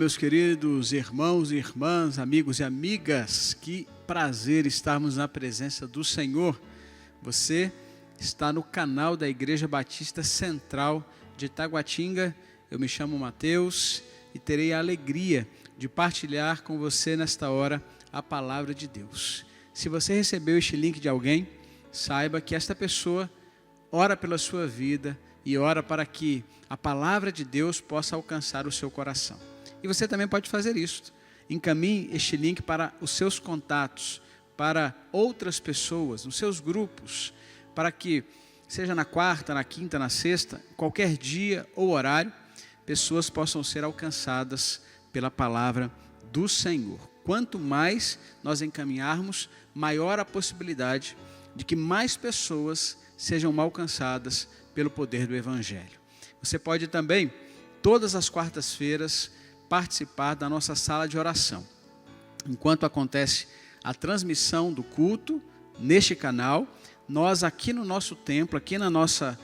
meus queridos irmãos e irmãs, amigos e amigas, que prazer estarmos na presença do Senhor. Você está no canal da Igreja Batista Central de Taguatinga. Eu me chamo Mateus e terei a alegria de partilhar com você nesta hora a palavra de Deus. Se você recebeu este link de alguém, saiba que esta pessoa ora pela sua vida e ora para que a palavra de Deus possa alcançar o seu coração. E você também pode fazer isso. Encaminhe este link para os seus contatos, para outras pessoas, nos seus grupos, para que, seja na quarta, na quinta, na sexta, qualquer dia ou horário, pessoas possam ser alcançadas pela palavra do Senhor. Quanto mais nós encaminharmos, maior a possibilidade de que mais pessoas sejam alcançadas pelo poder do Evangelho. Você pode também, todas as quartas-feiras, participar da nossa sala de oração. Enquanto acontece a transmissão do culto neste canal, nós aqui no nosso templo, aqui na nossa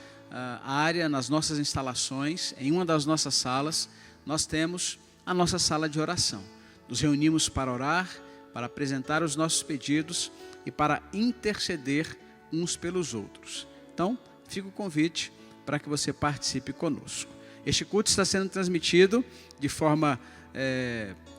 área, nas nossas instalações, em uma das nossas salas, nós temos a nossa sala de oração. Nos reunimos para orar, para apresentar os nossos pedidos e para interceder uns pelos outros. Então, fica o convite para que você participe conosco. Este culto está sendo transmitido de forma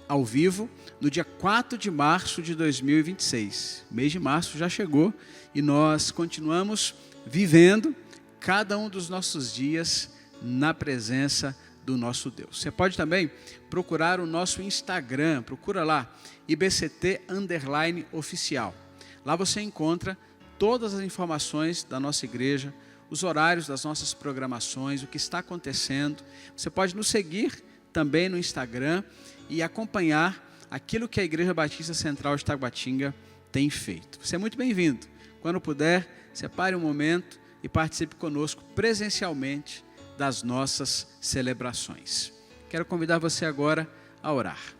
ao vivo no dia 4 de março de 2026. O mês de março já chegou e nós continuamos vivendo cada um dos nossos dias na presença do nosso Deus. Você pode também procurar o nosso Instagram, procura lá, IBCT_oficial. Lá você encontra todas as informações da nossa igreja, os horários das nossas programações, o que está acontecendo. Você pode nos seguir também no Instagram e acompanhar aquilo que a Igreja Batista Central de Taguatinga tem feito. Você é muito bem-vindo. Quando puder, separe um momento e participe conosco presencialmente das nossas celebrações. Quero convidar você agora a orar.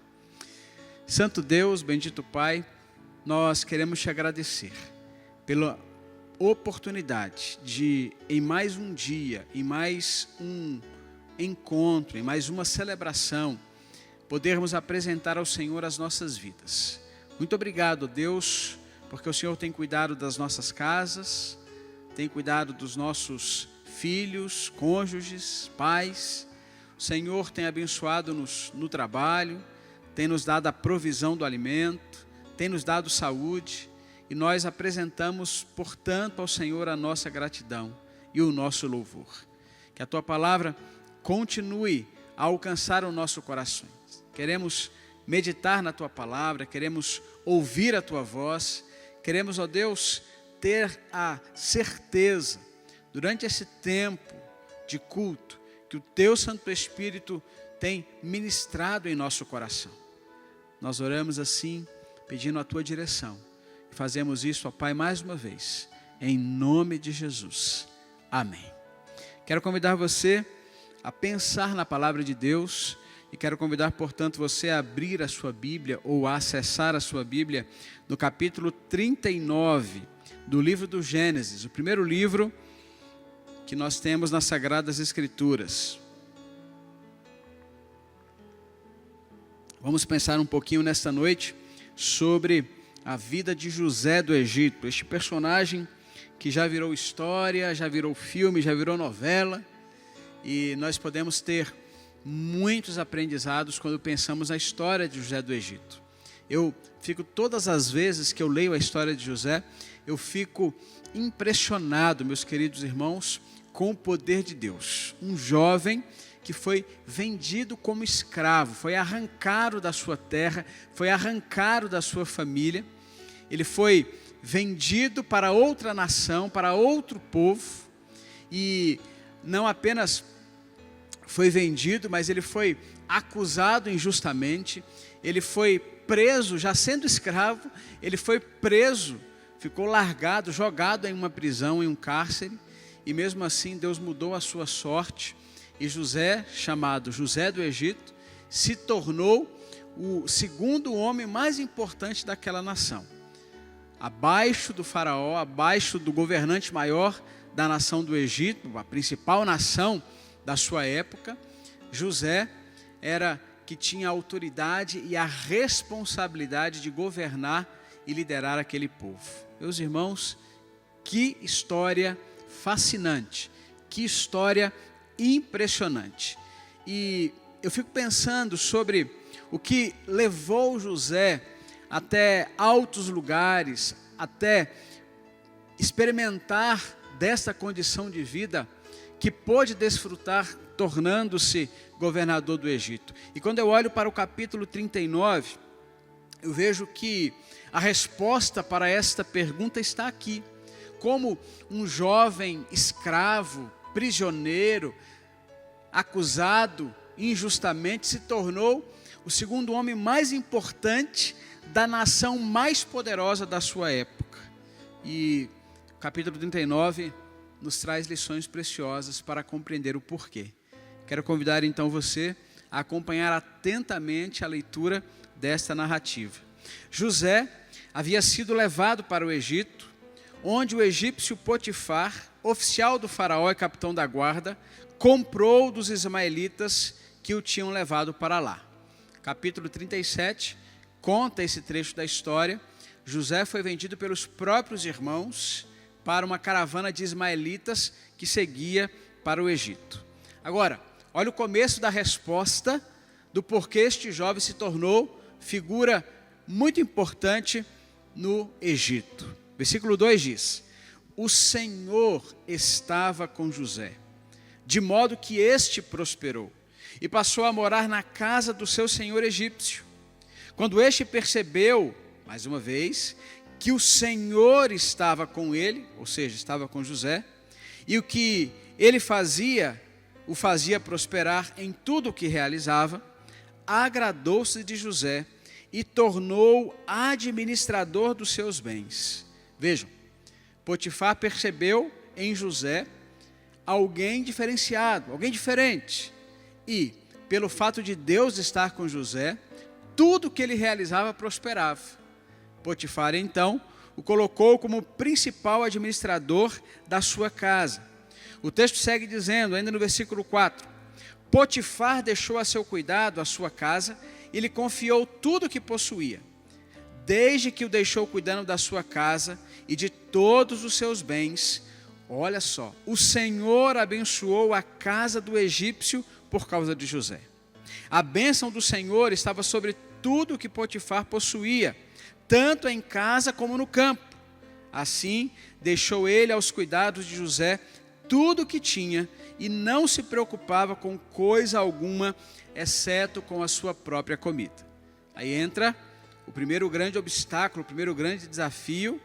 Santo Deus, bendito Pai, nós queremos te agradecer pela oportunidade de, em mais um dia, em mais um encontro, em mais uma celebração, podermos apresentar ao Senhor as nossas vidas. Muito obrigado, Deus, porque o Senhor tem cuidado das nossas casas, tem cuidado dos nossos filhos, cônjuges, pais. O Senhor tem abençoado-nos no trabalho, tem nos dado a provisão do alimento, tem nos dado saúde. E nós apresentamos, portanto, ao Senhor a nossa gratidão e o nosso louvor. Que a Tua palavra continue a alcançar o nosso coração. Queremos meditar na Tua palavra, queremos ouvir a Tua voz, queremos, ó Deus, ter a certeza, durante esse tempo de culto, que o Teu Santo Espírito tem ministrado em nosso coração. Nós oramos assim, pedindo a Tua direção. Fazemos isso, ó Pai, mais uma vez, em nome de Jesus. Amém. Quero convidar você a pensar na palavra de Deus e quero convidar, portanto, você a abrir a sua Bíblia ou a acessar a sua Bíblia no capítulo 39 do livro do Gênesis, o primeiro livro que nós temos nas Sagradas Escrituras. Vamos pensar um pouquinho nesta noite sobre a vida de José do Egito, este personagem que já virou história, já virou filme, já virou novela, e nós podemos ter muitos aprendizados quando pensamos na história de José do Egito. Eu fico, todas as vezes que eu leio a história de José, eu fico impressionado, meus queridos irmãos, com o poder de Deus. Um jovem que foi vendido como escravo, foi arrancado da sua terra, foi arrancado da sua família. Ele foi vendido para outra nação, para outro povo, e não apenas foi vendido, mas ele foi acusado injustamente, ele foi preso, já sendo escravo, ele foi preso, ficou largado, jogado em uma prisão, em um cárcere, e mesmo assim Deus mudou a sua sorte, e José, chamado José do Egito, se tornou o segundo homem mais importante daquela nação. Abaixo do faraó, abaixo do governante maior da nação do Egito, a principal nação da sua época, José era que tinha a autoridade e a responsabilidade de governar e liderar aquele povo. Meus irmãos, que história fascinante, que história impressionante. E eu fico pensando sobre o que levou José até altos lugares, até experimentar desta condição de vida que pôde desfrutar tornando-se governador do Egito. E quando eu olho para o capítulo 39, eu vejo que a resposta para esta pergunta está aqui. Como um jovem escravo, prisioneiro, acusado injustamente, se tornou o segundo homem mais importante da nação mais poderosa da sua época. E o capítulo 39 nos traz lições preciosas para compreender o porquê. Quero convidar então você a acompanhar atentamente a leitura desta narrativa. José havia sido levado para o Egito, onde o egípcio Potifar, oficial do faraó e capitão da guarda, comprou dos ismaelitas que o tinham levado para lá. Capítulo 37 conta esse trecho da história. José foi vendido pelos próprios irmãos para uma caravana de ismaelitas que seguia para o Egito. Agora, olha o começo da resposta do porquê este jovem se tornou figura muito importante no Egito. Versículo 2 diz: o Senhor estava com José, de modo que este prosperou, e passou a morar na casa do seu senhor egípcio. Quando este percebeu, mais uma vez, que o Senhor estava com ele, ou seja, estava com José, e o que ele fazia, o fazia prosperar em tudo o que realizava, agradou-se de José e tornou administrador dos seus bens. Vejam, Potifar percebeu em José alguém diferenciado, alguém diferente. E, pelo fato de Deus estar com José, tudo que ele realizava prosperava. Potifar, então, o colocou como principal administrador da sua casa. O texto segue dizendo, ainda no versículo 4, Potifar deixou a seu cuidado a sua casa e lhe confiou tudo o que possuía. Desde que o deixou cuidando da sua casa e de todos os seus bens, olha só, o Senhor abençoou a casa do egípcio por causa de José. A bênção do Senhor estava sobre tudo o que Potifar possuía, tanto em casa como no campo. Assim, deixou ele aos cuidados de José tudo o que tinha e não se preocupava com coisa alguma, exceto com a sua própria comida. Aí entra o primeiro grande obstáculo, o primeiro grande desafio,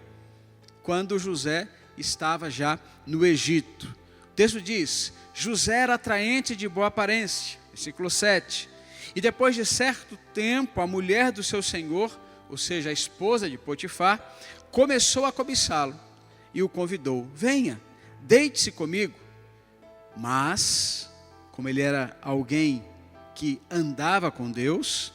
quando José estava já no Egito. O texto diz, José era atraente e de boa aparência, versículo 7. E depois de certo tempo, a mulher do seu senhor, ou seja, a esposa de Potifar, começou a cobiçá-lo e o convidou, venha, deite-se comigo. Mas, como ele era alguém que andava com Deus,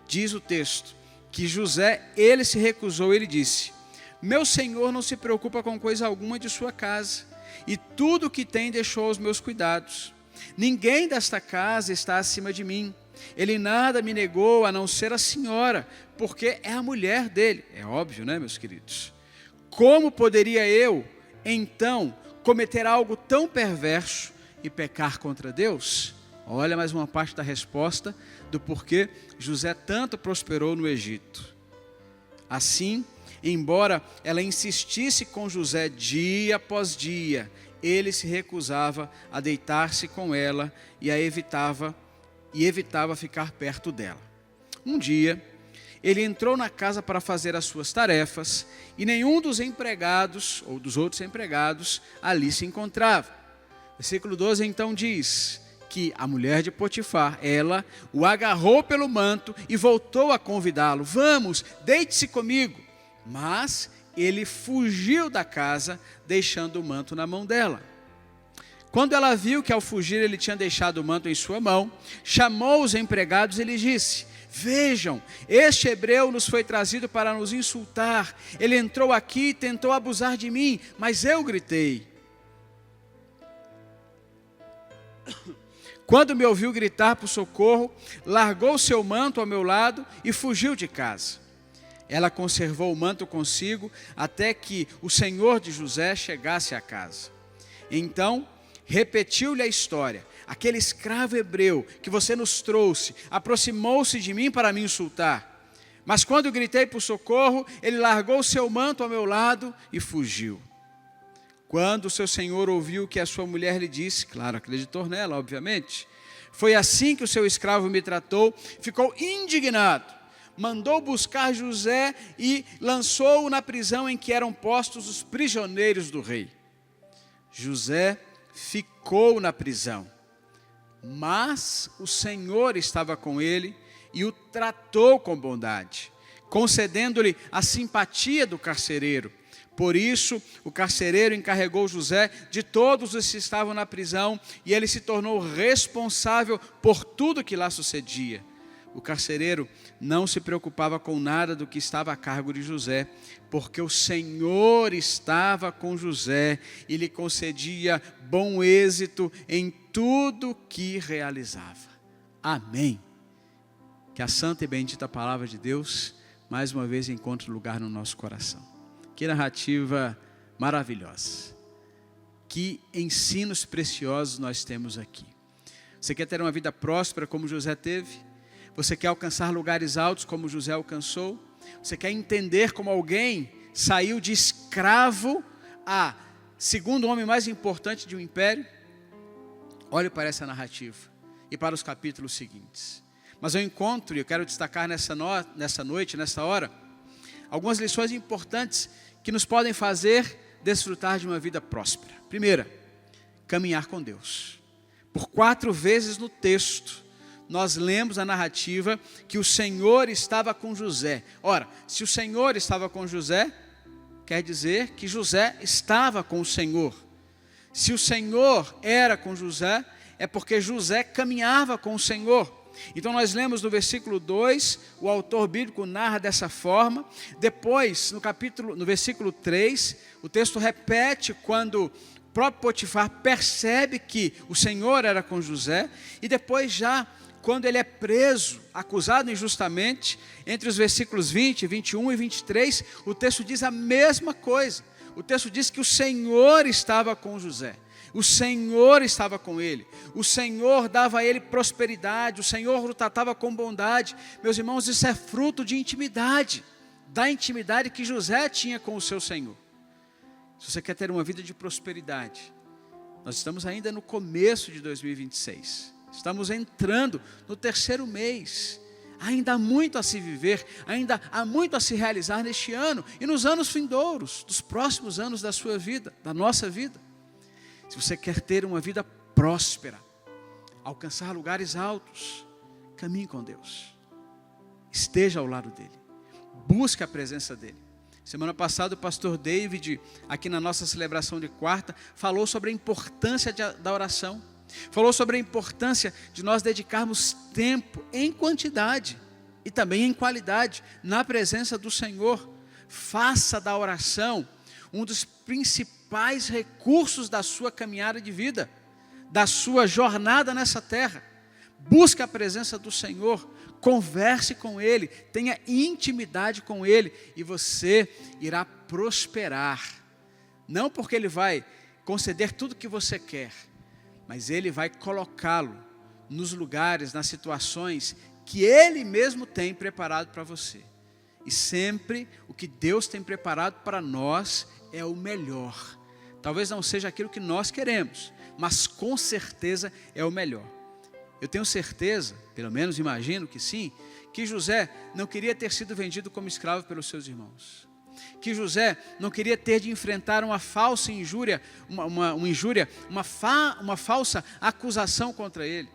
diz o texto, que José, ele se recusou, ele disse, meu senhor não se preocupa com coisa alguma de sua casa, e tudo o que tem deixou aos meus cuidados. Ninguém desta casa está acima de mim. Ele nada me negou a não ser a senhora, porque é a mulher dele. É óbvio, né, meus queridos? Como poderia eu, então, cometer algo tão perverso e pecar contra Deus? Olha mais uma parte da resposta do porquê José tanto prosperou no Egito. Assim, embora ela insistisse com José dia após dia, ele se recusava a deitar-se com ela e evitava ficar perto dela. Um dia, ele entrou na casa para fazer as suas tarefas e nenhum dos empregados, ou dos outros empregados, ali se encontrava. Versículo 12 então diz que a mulher de Potifar, ela o agarrou pelo manto e voltou a convidá-lo, vamos, deite-se comigo. Mas ele fugiu da casa, deixando o manto na mão dela. Quando ela viu que ao fugir ele tinha deixado o manto em sua mão, chamou os empregados e lhes disse, vejam, este hebreu nos foi trazido para nos insultar, ele entrou aqui e tentou abusar de mim, mas eu gritei. Quando me ouviu gritar por socorro, largou seu manto ao meu lado e fugiu de casa. Ela conservou o manto consigo até que o senhor de José chegasse à casa. Então, repetiu-lhe a história. Aquele escravo hebreu que você nos trouxe aproximou-se de mim para me insultar. Mas quando gritei por socorro, ele largou seu manto ao meu lado e fugiu. Quando seu senhor ouviu o que a sua mulher lhe disse, claro, acreditou nela, obviamente. Foi assim que o seu escravo me tratou, ficou indignado. Mandou buscar José e lançou-o na prisão em que eram postos os prisioneiros do rei. José ficou na prisão, mas o Senhor estava com ele e o tratou com bondade, concedendo-lhe a simpatia do carcereiro. Por isso, o carcereiro encarregou José de todos os que estavam na prisão e ele se tornou responsável por tudo que lá sucedia. O carcereiro não se preocupava com nada do que estava a cargo de José, porque o Senhor estava com José e lhe concedia bom êxito em tudo que realizava. Amém. Que a santa e bendita palavra de Deus, mais uma vez, encontre lugar no nosso coração. Que narrativa maravilhosa. Que ensinos preciosos nós temos aqui. Você quer ter uma vida próspera como José teve? Você quer alcançar lugares altos como José alcançou? Você quer entender como alguém saiu de escravo a segundo homem mais importante de um império? Olhe para essa narrativa e para os capítulos seguintes. Mas eu encontro, e eu quero destacar nessa noite, nessa hora, algumas lições importantes que nos podem fazer desfrutar de uma vida próspera. Primeira, caminhar com Deus. Por 4 vezes no texto, nós lemos a narrativa que o Senhor estava com José. Ora, se o Senhor estava com José, quer dizer que José estava com o Senhor. Se o Senhor era com José, é porque José caminhava com o Senhor. Então nós lemos no versículo 2, o autor bíblico narra dessa forma. Depois, no versículo 3, o texto repete quando o próprio Potifar percebe que o Senhor era com José. E depois já, quando ele é preso, acusado injustamente, entre os versículos 20, 21 e 23, o texto diz a mesma coisa. O texto diz que o Senhor estava com José. O Senhor estava com ele, o Senhor dava a ele prosperidade, o Senhor o tratava com bondade. Meus irmãos, isso é fruto de intimidade, da intimidade que José tinha com o seu Senhor. Se você quer ter uma vida de prosperidade, nós estamos ainda no começo de 2026, estamos entrando no 3º mês, ainda há muito a se viver, ainda há muito a se realizar neste ano e nos anos vindouros, dos próximos anos da sua vida, da nossa vida. Se você quer ter uma vida próspera, alcançar lugares altos, caminhe com Deus. Esteja ao lado dEle. Busque a presença dEle. Semana passada o pastor David, aqui na nossa celebração de quarta, falou sobre a importância da oração. Falou sobre a importância de nós dedicarmos tempo em quantidade e também em qualidade na presença do Senhor. Faça da oração um dos principais recursos da sua caminhada de vida, da sua jornada nessa terra. Busque a presença do Senhor, converse com Ele, tenha intimidade com Ele e você irá prosperar. Não porque Ele vai conceder tudo o que você quer, mas Ele vai colocá-lo nos lugares, nas situações que Ele mesmo tem preparado para você. E sempre o que Deus tem preparado para nós é o melhor. Talvez não seja aquilo que nós queremos, mas com certeza é o melhor. Eu tenho certeza, pelo menos imagino que sim, que José não queria ter sido vendido como escravo pelos seus irmãos. Que José não queria ter de enfrentar uma falsa injúria, uma falsa acusação contra ele.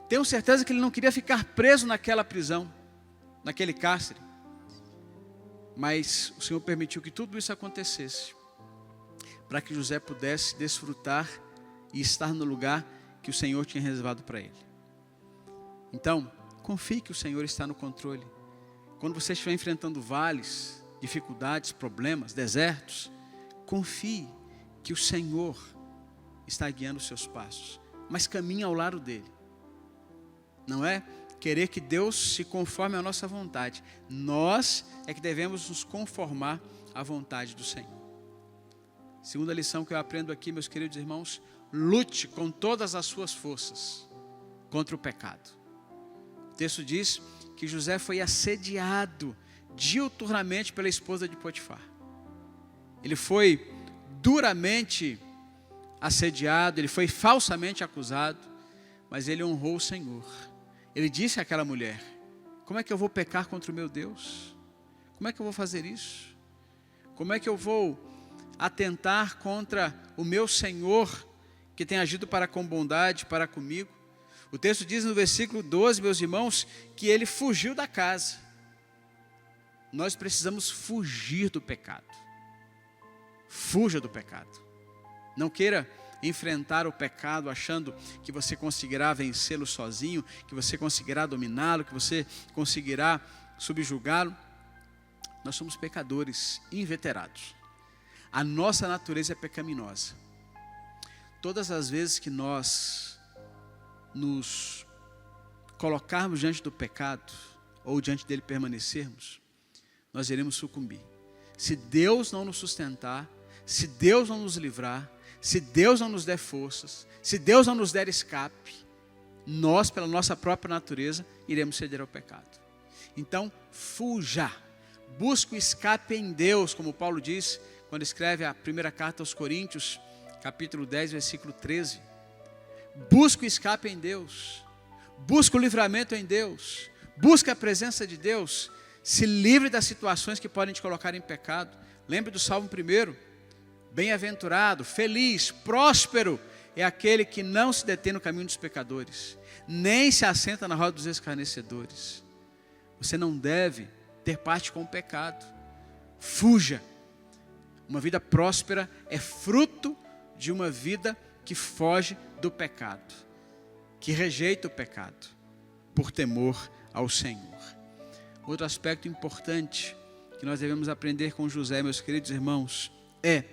Tenho certeza que ele não queria ficar preso naquela prisão, naquele cárcere. Mas o Senhor permitiu que tudo isso acontecesse, para que José pudesse desfrutar e estar no lugar que o Senhor tinha reservado para ele. Então, confie que o Senhor está no controle. Quando você estiver enfrentando vales, dificuldades, problemas, desertos, confie que o Senhor está guiando os seus passos, mas caminhe ao lado dele. Não é querer que Deus se conforme à nossa vontade. Nós é que devemos nos conformar à vontade do Senhor. Segunda lição que eu aprendo aqui, meus queridos irmãos, lute com todas as suas forças contra o pecado. O texto diz que José foi assediado diuturnamente pela esposa de Potifar. Ele foi duramente assediado, ele foi falsamente acusado, mas ele honrou o Senhor. Ele disse àquela mulher: como é que eu vou pecar contra o meu Deus? Como é que eu vou fazer isso? Como é que eu vou atentar contra o meu Senhor, que tem agido com bondade para comigo? O texto diz no versículo 12, meus irmãos, que ele fugiu da casa. Nós precisamos fugir do pecado. Fuja do pecado. Não queira enfrentar o pecado achando que você conseguirá vencê-lo sozinho, que você conseguirá dominá-lo, que você conseguirá subjugá-lo. Nós somos pecadores inveterados. A nossa natureza é pecaminosa. Todas as vezes que nós nos colocarmos diante do pecado, ou diante dele permanecermos, nós iremos sucumbir. Se Deus não nos sustentar, se Deus não nos livrar, se Deus não nos der forças, se Deus não nos der escape, nós, pela nossa própria natureza, iremos ceder ao pecado. Então, fuja, busque o escape em Deus, como Paulo diz, quando escreve a primeira carta aos Coríntios, capítulo 10, versículo 13. Busque o escape em Deus, busque o livramento em Deus, busque a presença de Deus, se livre das situações que podem te colocar em pecado. Lembre do Salmo 1, bem-aventurado, feliz, próspero é aquele que não se detém no caminho dos pecadores, nem se assenta na roda dos escarnecedores. Você não deve ter parte com o pecado. Fuja. Uma vida próspera é fruto de uma vida que foge do pecado, que rejeita o pecado, por temor ao Senhor. Outro aspecto importante que nós devemos aprender com José, meus queridos irmãos, é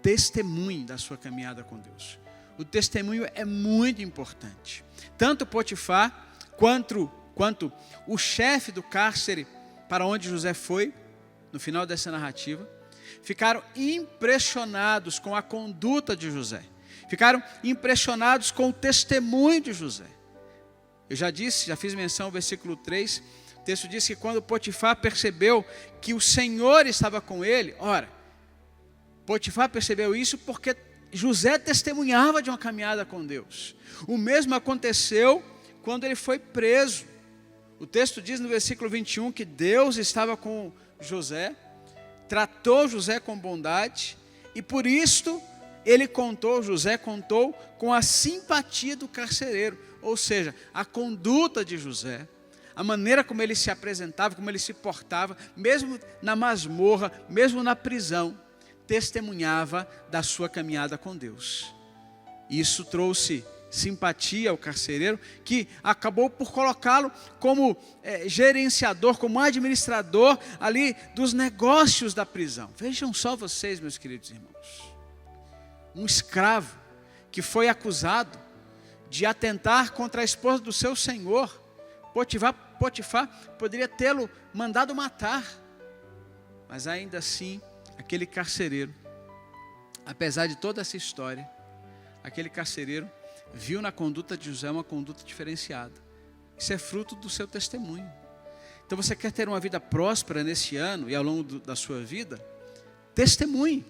testemunhe da sua caminhada com Deus. O testemunho é muito importante. Tanto Potifar quanto o chefe do cárcere para onde José foi, no final dessa narrativa, ficaram impressionados com a conduta de José. Ficaram impressionados com o testemunho de José. Eu já fiz menção ao versículo 3, o texto diz que quando Potifar percebeu que o Senhor estava com ele, Potifar percebeu isso porque José testemunhava de uma caminhada com Deus. O mesmo aconteceu quando ele foi preso. O texto diz no versículo 21 que Deus estava com José, tratou José com bondade, e por isto José contou com a simpatia do carcereiro, ou seja, a conduta de José, a maneira como ele se apresentava, como ele se portava, mesmo na masmorra, mesmo na prisão, testemunhava da sua caminhada com Deus. Isso trouxe simpatia ao carcereiro, que acabou por colocá-lo como gerenciador, como administrador ali dos negócios da prisão. Vejam só vocês, meus queridos irmãos, um escravo que foi acusado de atentar contra a esposa do seu senhor, Potifar poderia tê-lo mandado matar, mas ainda assim, aquele carcereiro, apesar de toda essa história, aquele carcereiro viu na conduta de José uma conduta diferenciada. Isso é fruto do seu testemunho. Então você quer ter uma vida próspera nesse ano e ao longo da sua vida? Testemunhe.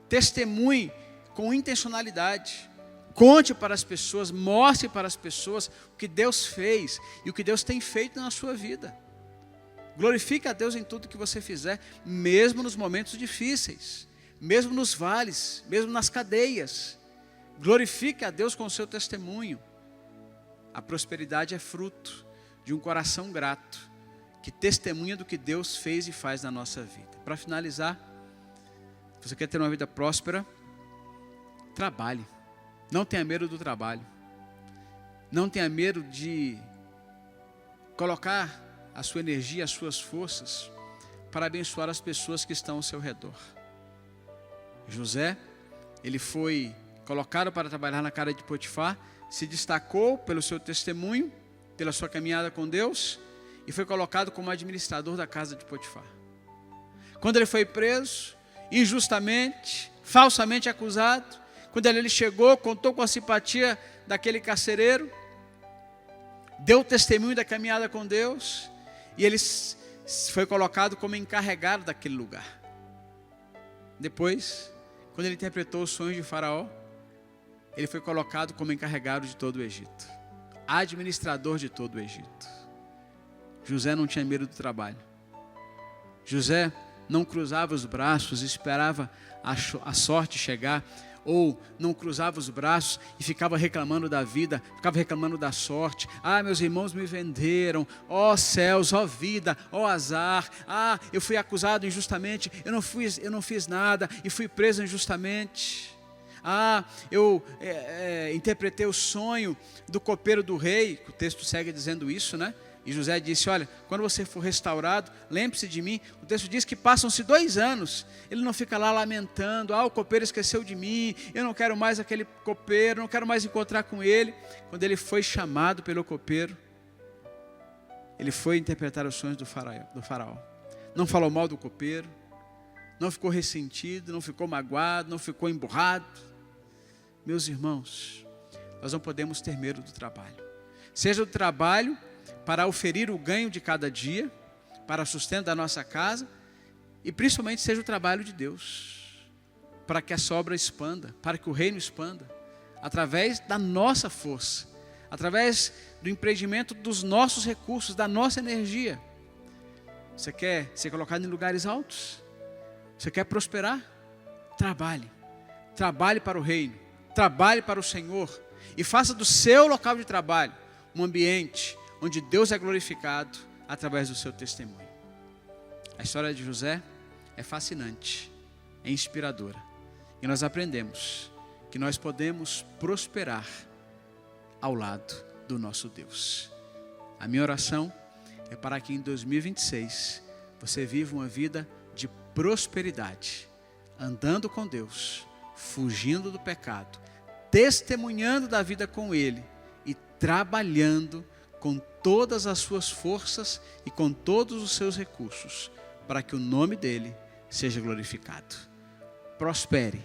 Testemunhe com intencionalidade. Conte para as pessoas, mostre para as pessoas o que Deus fez e o que Deus tem feito na sua vida. Glorifique a Deus em tudo que você fizer, mesmo nos momentos difíceis, mesmo nos vales, mesmo nas cadeias. Glorifique a Deus com o seu testemunho. A prosperidade é fruto de um coração grato, que testemunha do que Deus fez e faz na nossa vida. Para finalizar, se você quer ter uma vida próspera, trabalhe. Não tenha medo do trabalho. Não tenha medo de colocar a sua energia, as suas forças para abençoar as pessoas que estão ao seu redor. José, ele foi colocado para trabalhar na casa de Potifar, se destacou pelo seu testemunho, pela sua caminhada com Deus, e foi colocado como administrador da casa de Potifar. Quando ele foi preso, injustamente, falsamente acusado, quando ele chegou, contou com a simpatia daquele carcereiro, deu testemunho da caminhada com Deus, e ele foi colocado como encarregado daquele lugar. Depois, quando ele interpretou os sonhos de Faraó, ele foi colocado como encarregado de todo o Egito, administrador de todo o Egito. José não tinha medo do trabalho. José não cruzava os braços e esperava a sorte chegar, ou não cruzava os braços e ficava reclamando da vida, ficava reclamando da sorte. Ah, meus irmãos me venderam, ó céus, ó vida, ó azar. Ah, eu fui acusado injustamente, eu não fiz nada e fui preso injustamente. Ah, eu interpretei o sonho do copeiro do rei, o texto segue dizendo isso, né? E José disse, olha, quando você for restaurado, lembre-se de mim. O texto diz que passam-se 2 anos. Ele não fica lá lamentando, o copeiro esqueceu de mim, eu não quero mais aquele copeiro, não quero mais encontrar com ele. Quando ele foi chamado pelo copeiro, ele foi interpretar os sonhos do faraó. Não falou mal do copeiro, não ficou ressentido, não ficou magoado, não ficou emburrado. Meus irmãos, nós não podemos ter medo do trabalho. Seja do trabalho para oferir o ganho de cada dia, para o sustento da nossa casa, e principalmente seja o trabalho de Deus, para que a obra expanda, para que o reino expanda, através da nossa força, através do empreendimento dos nossos recursos, da nossa energia. Você quer ser colocado em lugares altos? Você quer prosperar? Trabalhe. Trabalhe para o reino, trabalhe para o Senhor, e faça do seu local de trabalho um ambiente onde Deus é glorificado através do seu testemunho. A história de José é fascinante, é inspiradora. E nós aprendemos que nós podemos prosperar ao lado do nosso Deus. A minha oração é para que em 2026 você viva uma vida de prosperidade, andando com Deus, fugindo do pecado, testemunhando da vida com Ele e trabalhando com todas as suas forças e com todos os seus recursos, para que o nome dEle seja glorificado. Prospere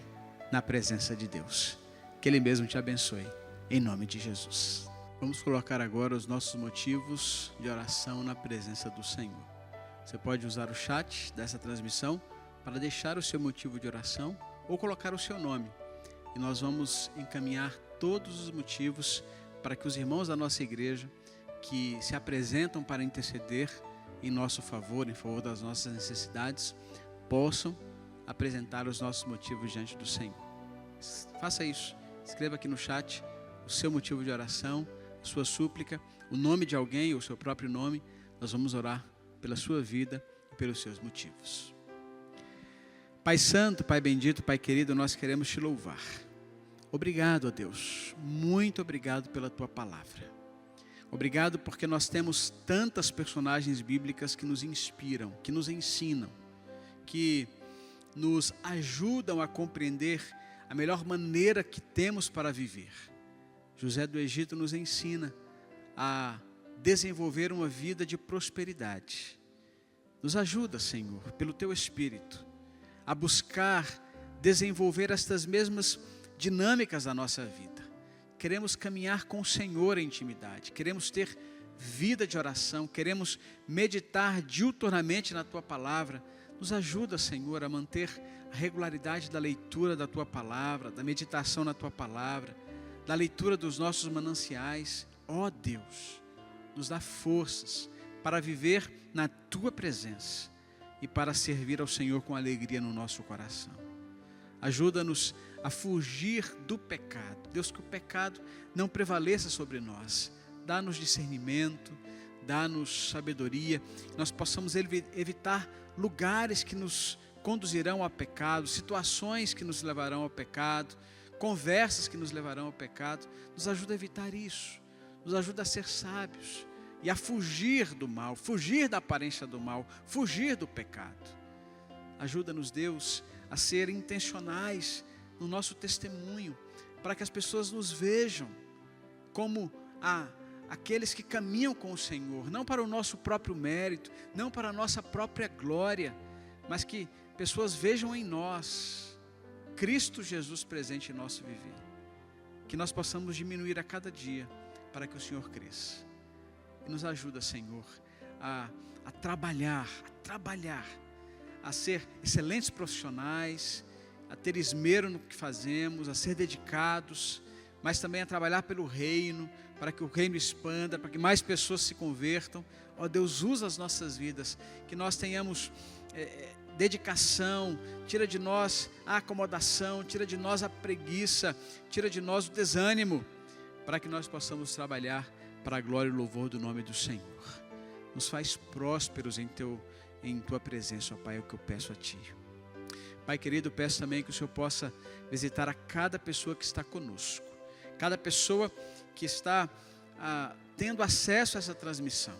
na presença de Deus. Que Ele mesmo te abençoe, em nome de Jesus. Vamos colocar agora os nossos motivos de oração na presença do Senhor. Você pode usar o chat dessa transmissão para deixar o seu motivo de oração ou colocar o seu nome. E nós vamos encaminhar todos os motivos para que os irmãos da nossa igreja que se apresentam para interceder em nosso favor, em favor das nossas necessidades, possam apresentar os nossos motivos diante do Senhor. Faça isso. Escreva aqui no chat o seu motivo de oração, a sua súplica, o nome de alguém ou o seu próprio nome. Nós vamos orar pela sua vida e pelos seus motivos. Pai Santo, Pai bendito, Pai querido, nós queremos te louvar. Obrigado a Deus, muito obrigado pela tua palavra. Obrigado porque nós temos tantas personagens bíblicas que nos inspiram, que nos ensinam, que nos ajudam a compreender a melhor maneira que temos para viver. José do Egito nos ensina a desenvolver uma vida de prosperidade. Nos ajuda, Senhor, pelo Teu Espírito, a buscar desenvolver estas mesmas dinâmicas da nossa vida. Queremos caminhar com o Senhor em intimidade, queremos ter vida de oração, queremos meditar diuturnamente na Tua Palavra. Nos ajuda, Senhor, a manter a regularidade da leitura da Tua Palavra, da meditação na Tua Palavra, da leitura dos nossos mananciais. Ó Deus, nos dá forças para viver na Tua presença e para servir ao Senhor com alegria no nosso coração. Ajuda-nos a fugir do pecado. Deus, que o pecado não prevaleça sobre nós. Dá-nos discernimento, dá-nos sabedoria, nós possamos evitar lugares que nos conduzirão ao pecado, situações que nos levarão ao pecado, conversas que nos levarão ao pecado. Nos ajuda a evitar isso, nos ajuda a ser sábios e a fugir do mal, fugir da aparência do mal, fugir do pecado. Ajuda-nos, Deus, a ser intencionais no nosso testemunho, para que as pessoas nos vejam como aqueles que caminham com o Senhor, não para o nosso próprio mérito, não para a nossa própria glória, mas que pessoas vejam em nós Cristo Jesus presente em nosso viver. Que nós possamos diminuir a cada dia para que o Senhor cresça. E nos ajuda, Senhor, a trabalhar, a ser excelentes profissionais, a ter esmero no que fazemos, a ser dedicados, mas também a trabalhar pelo reino, para que o reino expanda, para que mais pessoas se convertam. Ó Deus, usa as nossas vidas, que nós tenhamos dedicação, tira de nós a acomodação, tira de nós a preguiça, tira de nós o desânimo, para que nós possamos trabalhar para a glória e louvor do nome do Senhor. Nos faz prósperos em Tua presença, ó Pai, é o que eu peço a Ti. Pai querido, peço também que o Senhor possa visitar a cada pessoa que está conosco, cada pessoa que está tendo acesso a essa transmissão.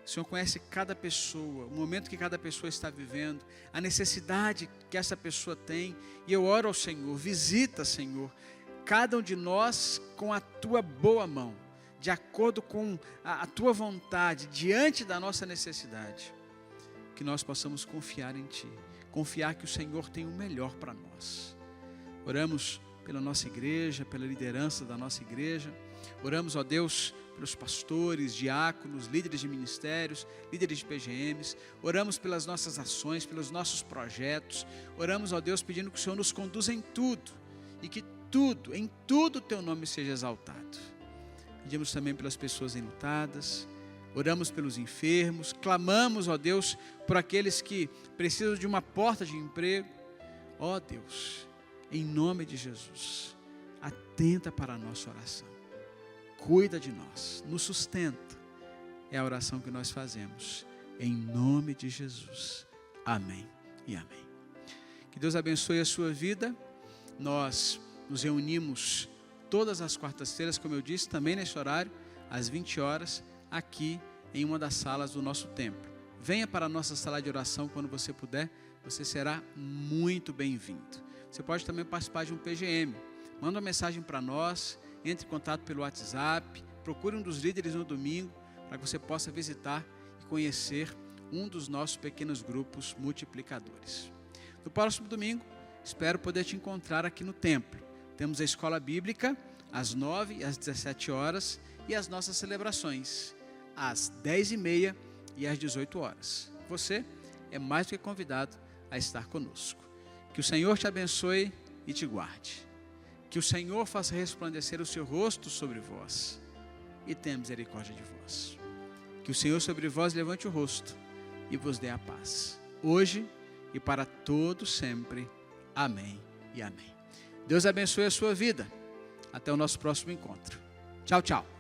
O Senhor conhece cada pessoa, o momento que cada pessoa está vivendo, a necessidade que essa pessoa tem, e eu oro ao Senhor, visita, Senhor, cada um de nós com a Tua boa mão, de acordo com a Tua vontade, diante da nossa necessidade, que nós possamos confiar em Ti, confiar que o Senhor tem o melhor para nós. Oramos pela nossa igreja, pela liderança da nossa igreja, oramos, ó Deus, pelos pastores, diáconos, líderes de ministérios, líderes de PGMs, oramos pelas nossas ações, pelos nossos projetos, oramos, ó Deus, pedindo que o Senhor nos conduza em tudo, e que em tudo o Teu nome seja exaltado. Pedimos também pelas pessoas enlutadas, oramos pelos enfermos, clamamos, ó Deus, por aqueles que precisam de uma porta de emprego. Ó Deus, em nome de Jesus, atenta para a nossa oração, cuida de nós, nos sustenta, é a oração que nós fazemos, em nome de Jesus, amém e amém. Que Deus abençoe a sua vida. Nós nos reunimos todas as quartas-feiras, como eu disse, também nesse horário, às 20 horas, aqui em uma das salas do nosso templo. Venha para a nossa sala de oração quando você puder, você será muito bem-vindo. Você pode também participar de um PGM, manda uma mensagem para nós, entre em contato pelo WhatsApp, procure um dos líderes no domingo, para que você possa visitar e conhecer um dos nossos pequenos grupos multiplicadores. No próximo domingo, espero poder te encontrar aqui no templo. Temos a escola bíblica, às 9 e às 17 horas, e as nossas celebrações, às 10h30 e às 18 horas. Você é mais do que convidado a estar conosco. Que o Senhor te abençoe e te guarde. Que o Senhor faça resplandecer o seu rosto sobre vós e tenha misericórdia de vós. Que o Senhor sobre vós levante o rosto e vos dê a paz, hoje e para todo sempre. Amém e amém. Deus abençoe a sua vida. Até o nosso próximo encontro. Tchau, tchau.